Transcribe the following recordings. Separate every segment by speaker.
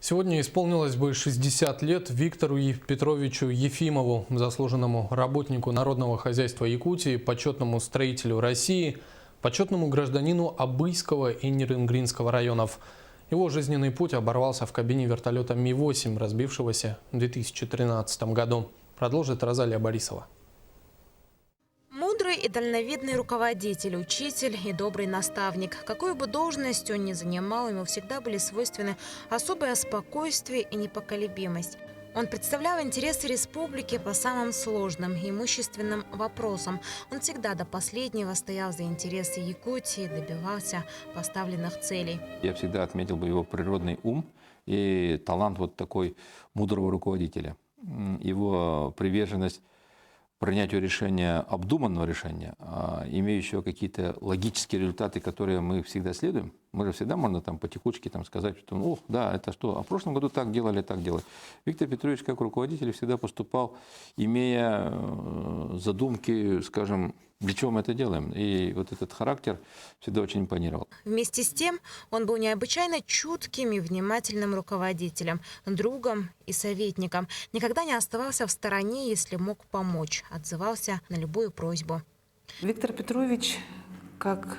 Speaker 1: Сегодня исполнилось бы 60 лет Виктору Петровичу Ефимову, заслуженному работнику народного хозяйства Якутии, почетному строителю России, почетному гражданину Абыйского и Нерынгринского районов. Его жизненный путь оборвался в кабине вертолета Ми-8, разбившегося в 2013 году. Продолжит Розалия Борисова.
Speaker 2: Мудрый и дальновидный руководитель, учитель и добрый наставник. Какую бы должность он ни занимал, ему всегда были свойственны особое спокойствие и непоколебимость. Он представлял интересы республики по самым сложным имущественным вопросам. Он всегда до последнего стоял за интересы Якутии, добивался поставленных целей.
Speaker 3: Я всегда отметил бы его природный ум и талант вот такой мудрого руководителя. Его приверженность принятию решения, обдуманного решения, имеющего какие-то логические результаты, которые мы всегда следуем. Мы же всегда можно там по текучке сказать, что да, это что, а в прошлом году так делали, так делали. Виктор Петрович как руководитель всегда поступал, имея задумки, скажем, для чего мы это делаем. И вот этот характер всегда очень импонировал.
Speaker 2: Вместе с тем он был необычайно чутким и внимательным руководителем, другом и советником. Никогда не оставался в стороне, если мог помочь, отзывался на любую просьбу.
Speaker 4: Виктор Петрович, как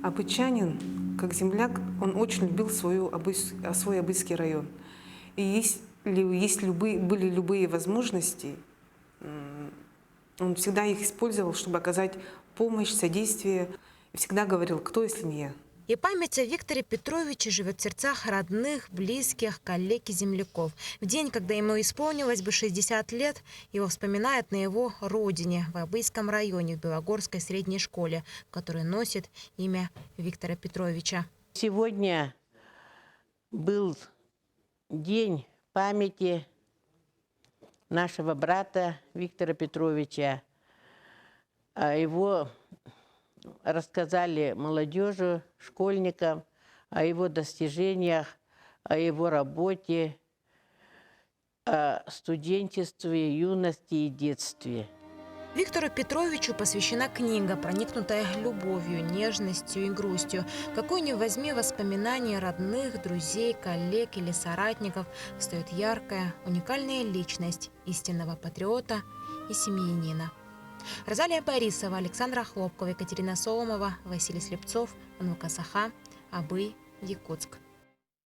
Speaker 4: абычанин, как земляк, он очень любил свой Абыйский район. И если были любые возможности, он всегда их использовал, чтобы оказать помощь, содействие. И всегда говорил: кто, если не я.
Speaker 2: И память о Викторе Петровиче живет в сердцах родных, близких, коллег и земляков. В день, когда ему исполнилось бы 60 лет, его вспоминают на его родине, в Абыйском районе, в Белогорской средней школе, которая носит имя Виктора Петровича.
Speaker 5: Сегодня был день памяти нашего брата Виктора Петровича. Его рассказали молодежи, школьникам о его достижениях, о его работе, о студенчестве, юности и детстве.
Speaker 2: Виктору Петровичу посвящена книга, проникнутая любовью, нежностью и грустью. Какой ни возьми воспоминания родных, друзей, коллег или соратников, встает яркая, уникальная личность истинного патриота и семьянина. Розалия Борисова, Александра Хлопкова, Екатерина Соломова, Василий Слепцов, НВК Саха, Абый, Якутск.